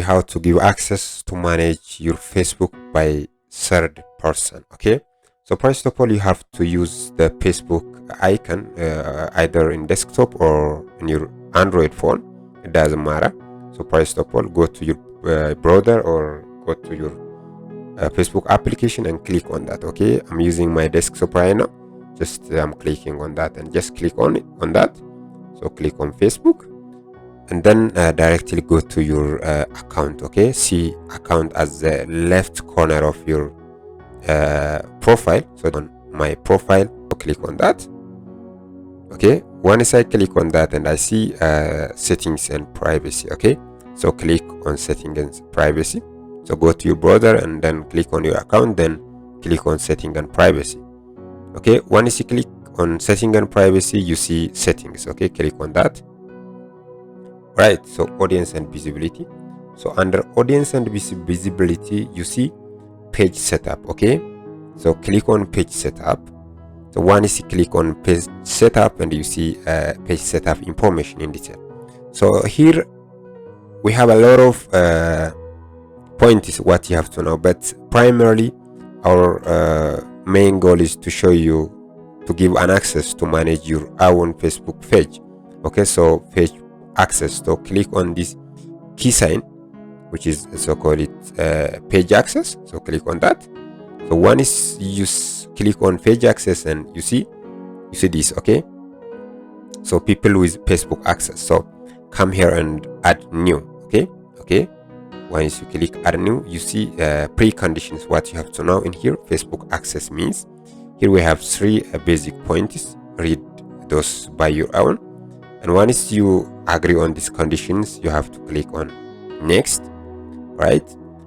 how to give access to manage your Facebook by third person. Okay, so first of all, you have to use the Facebook icon either in desktop or in your Android phone. It doesn't matter. So first of all, go to your browser or go to your Facebook application and click on that. Okay, I'm using my desktop right now. Just I'm clicking on that and just click on it on that. So click on Facebook and then directly go to your account. Okay, see account as the left corner of your profile. So on my profile, click on that. Okay, once I click on that and I see settings and privacy. Okay, so click on settings and privacy. So go to your browser and then click on your account, then click on setting and privacy. Okay, once you click on setting and privacy, you see settings. Okay, click on that. Right, so audience and visibility. So under audience and visibility, you see page setup. Okay, so click on page setup. So once you click on page setup and you see page setup information in detail. So here we have a lot of points what you have to know, but primarily our main goal is to show you to give an access to manage your own Facebook page. Okay, so page access. So click on this key sign, which is so called it page access. So click on that. So once you click on page access and you see this. Okay, so people with Facebook access. So come here and add new. Okay. Once you click add new, you see preconditions what you have to know in here. Facebook access means here we have 3 basic points. Read those by your own, and once you agree on these conditions, you have to click on next. Right,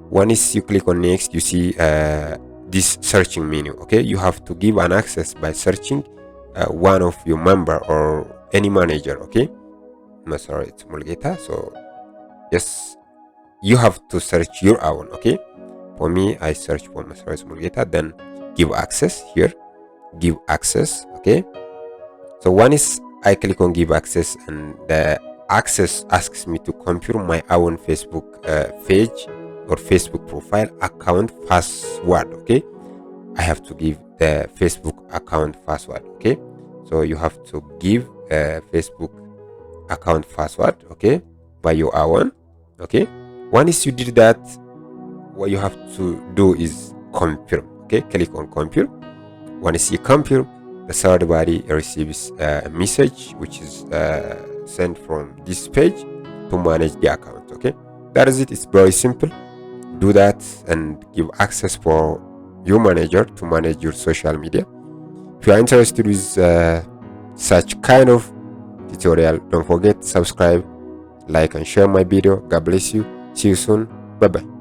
once you click on next, you see this searching menu. Okay, you have to give an access by searching one of your member or any manager. Okay, sorry, it's Mulgeta. So yes, you have to search your own. Okay, for me, I search for Masaris Mulgeta, then give access here, give access. Okay, so once I click on give access and the access asks me to confirm my own Facebook page or Facebook profile account password. Okay, I have to give the Facebook account password. Okay, so you have to give a Facebook account password. Okay, by your own. Okay, once you did that, what you have to do is confirm. Okay, click on confirm. Once you confirm, the third party receives a message which is sent from this page to manage the account. Okay, that is it. It's very simple. Do that and give access for your manager to manage your social media. If you are interested with such kind of tutorial, don't forget to subscribe, like and share my video. God bless you. See you soon. Bye bye.